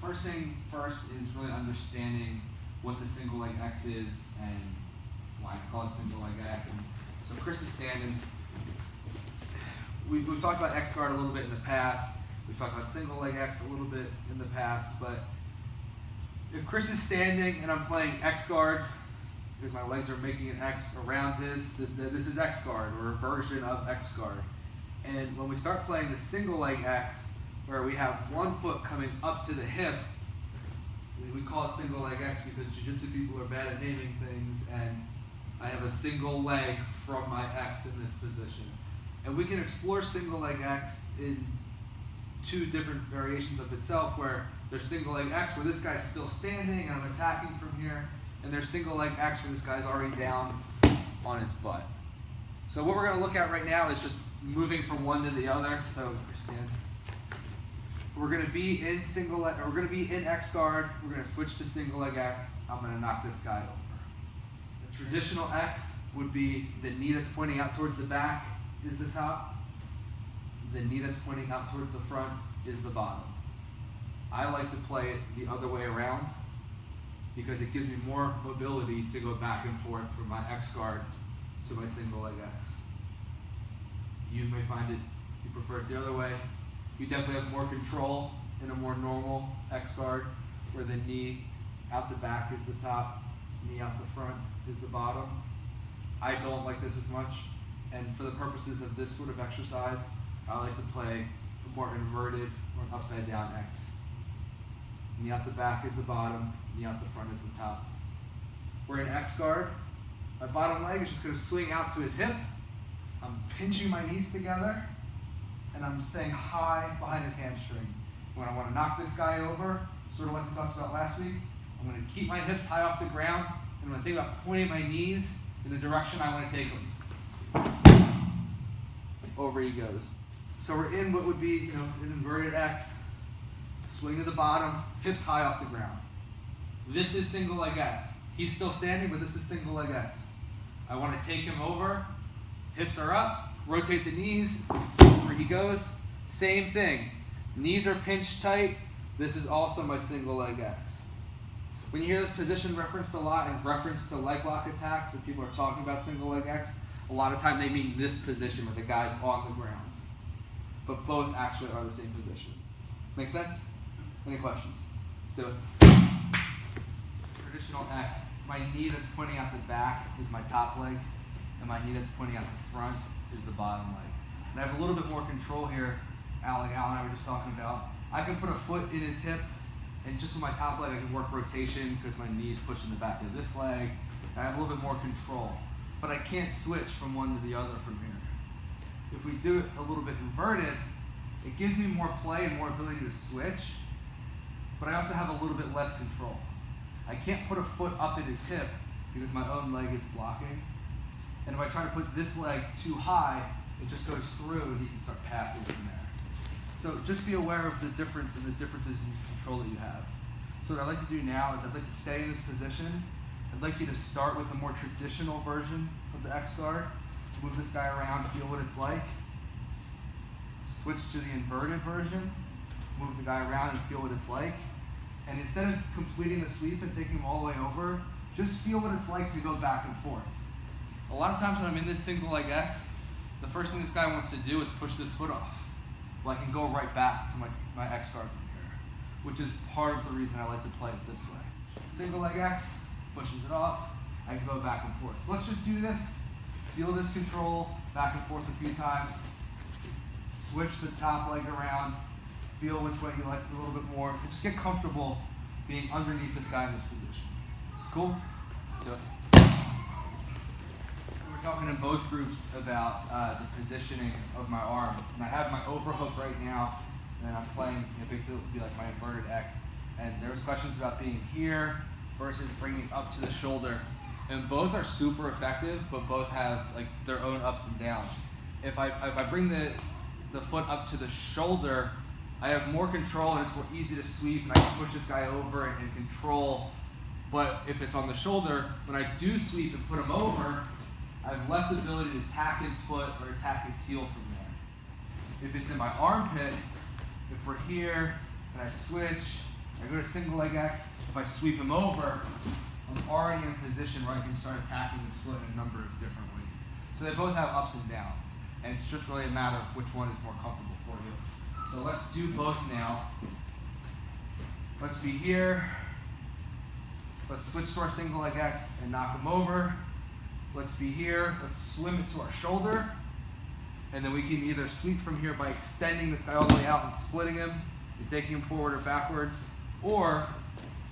first thing first is really understanding what the single leg X is and why it's called single leg X. And so Chris is standing. We've talked about X guard a little bit in the past. We've talked about single leg X a little bit in the past, but if Chris is standing and I'm playing X guard, because my legs are making an X around his, this is X guard, or a version of X guard. And when we start playing the single leg X, where we have one foot coming up to the hip, we call it single leg X because jiu-jitsu people are bad at naming things, and I have a single leg from my X in this position. And we can explore single leg X in two different variations of itself, where there's single leg X where this guy's still standing and I'm attacking from here, and there's single leg X where this guy's already down on his butt. So what we're going to look at right now is just moving from one to the other. So Chris stands. We're going to be in single leg, or we're going to be in X guard. We're going to switch to single leg X. I'm going to knock this guy over. The traditional X would be the knee that's pointing out towards the back is the top. The knee that's pointing out towards the front is the bottom. I like to play it the other way around because it gives me more mobility to go back and forth from my X guard to my single leg X. You may find it, you prefer it the other way. You definitely have more control in a more normal X guard, where the knee out the back is the top, knee out the front is the bottom. I don't like this as much, and for the purposes of this sort of exercise, I like to play a more inverted or an upside down X. Knee out the back is the bottom, knee out the front is the top. We're in X guard. My bottom leg is just going to swing out to his hip. I'm pinching my knees together, and I'm staying high behind his hamstring. When I want to knock this guy over, sort of like we talked about last week, I'm going to keep my hips high off the ground, and when I think about pointing my knees in the direction I want to take him. Over he goes. So we're in what would be, an inverted X, swing to the bottom, hips high off the ground. This is single leg X. He's still standing, but this is single leg X. I want to take him over, hips are up, rotate the knees, where he goes. Same thing. Knees are pinched tight. This is also my single leg X. When you hear this position referenced a lot in reference to leg lock attacks, and people are talking about single leg X, a lot of time they mean this position where the guy's on the ground. But both actually are the same position. Make sense? Any questions? Do it. Traditional X. My knee that's pointing out the back is my top leg, and my knee that's pointing out the front is the bottom leg. And I have a little bit more control here, Al and I were just talking about. I can put a foot in his hip, and just with my top leg I can work rotation because my knee is pushing the back of this leg. I have a little bit more control. But I can't switch from one to the other from here. If we do it a little bit inverted, it gives me more play and more ability to switch, but I also have a little bit less control. I can't put a foot up in his hip because my own leg is blocking. And if I try to put this leg too high, it just goes through and he can start passing from there. So just be aware of the difference and the differences in control that you have. So what I'd like to do now is I'd like to stay in this position. I'd like you to start with a more traditional version of the X guard. Move this guy around, feel what it's like. Switch to the inverted version. Move the guy around and feel what it's like. And instead of completing the sweep and taking him all the way over, just feel what it's like to go back and forth. A lot of times when I'm in this single leg X, the first thing this guy wants to do is push this foot off. Well, I can go right back to my X guard from here, which is part of the reason I like to play it this way. Single leg X, pushes it off, I can go back and forth. So let's just do this. Feel this control, back and forth a few times. Switch the top leg around. Feel which way you like it a little bit more. Just get comfortable being underneath this guy in this position. Cool? Do it. We're talking in both groups about the positioning of my arm. And I have my overhook right now, and I'm playing, basically it would be like my inverted X. And there was questions about being here versus bringing up to the shoulder. And both are super effective, but both have like their own ups and downs. If I bring the foot up to the shoulder, I have more control and it's more easy to sweep and I can push this guy over and control. But if it's on the shoulder, when I do sweep and put him over, I have less ability to attack his foot or attack his heel from there. If it's in my armpit, if we're here and I switch I go to single leg X. If I sweep him over, I'm already in position where I can start attacking this foot in a number of different ways. So they both have ups and downs, and it's just really a matter of which one is more comfortable for you. So let's do both now. Let's be here. Let's switch to our single leg X and knock him over. Let's be here. Let's swim it to our shoulder. And then we can either sweep from here by extending this guy all the way out and splitting him and taking him forward or backwards. Or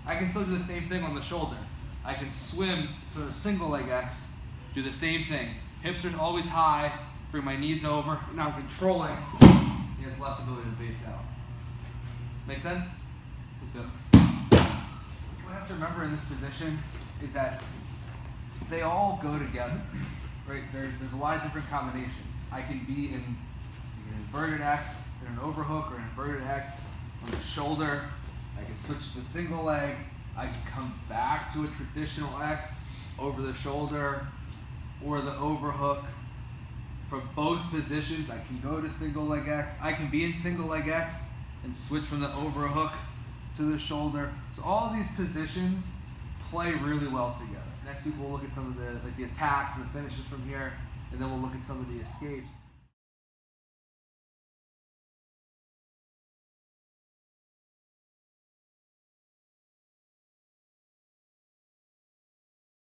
I can still do the same thing on the shoulder. I can swim to the single leg X, do the same thing. Hips are always high, bring my knees over. Now I'm controlling. He has less ability to base out. Make sense? Let's do it. What I have to remember in this position is that they all go together, right? There's a lot of different combinations. I can be in an inverted X, in an overhook, or an inverted X on the shoulder. I can switch to the single leg. I can come back to a traditional X over the shoulder or the overhook. From both positions, I can go to single leg X. I can be in single leg X and switch from the overhook to the shoulder. So all of these positions play really well together. Next week we'll look at some of the attacks and the finishes from here, and then we'll look at some of the escapes.